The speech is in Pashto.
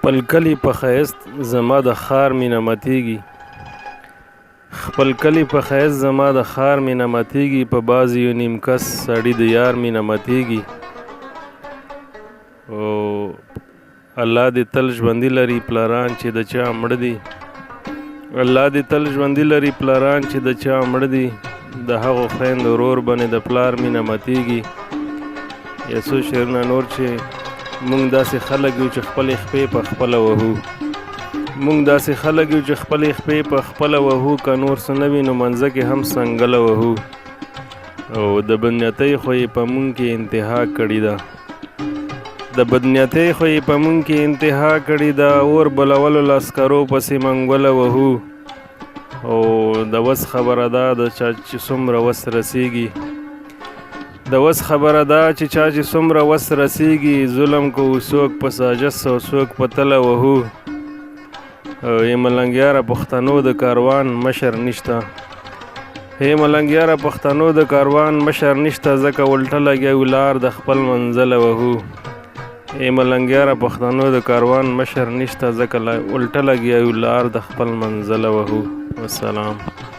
خپل کلی په ښایست زما د ښار مینه ماتېږي. خپل کلی په ښایست زما د ښار مینه ماتېږي. په باز یو نیم کس سړي د یار مینه ماتېږي. او الله دې تل ژوندي لري پلاران چې د چا مړه دي. الله دې تل ژوندي لري پلاران چې د چا مړه دي. د هغو خویندو ورور باندې د پلار مینه ماتېږي. یا څو شعرونه نور چې مونږ داسې خلک یو چې خپلې خپې په خپله وهو. مونږ داسې خلک یو چې خپلې خپې په خپله وهو. که نور څه نه وي نو منځه کې هم سنګله وهو. او د بدنیتۍ خو یې په مونږ کې انتها کړې ده. د بدنیتۍ خو یې په مونږ کې انتها کړې ده. اور بلولو لاسکرو پسې منګوله وهو. او د وس خبره ده د چا چې څومره وس رسیږي. د وس خبره ده چې چا چې څومره وس رسیږي. ظلم کوو څوک په ساجس او څوک په تله وهو. ای ملنګیاره پښتنو د کاروان مشر نشته. ای ملنګیاره پښتنو د کاروان مشر نشته. ځکه الټه لګیو لار د خپل منزله وهو. ای ملنګیاره پښتنو د کاروان مشر نشته. ځکه الټه لګیو لار د خپل منزله وهو. والسلام.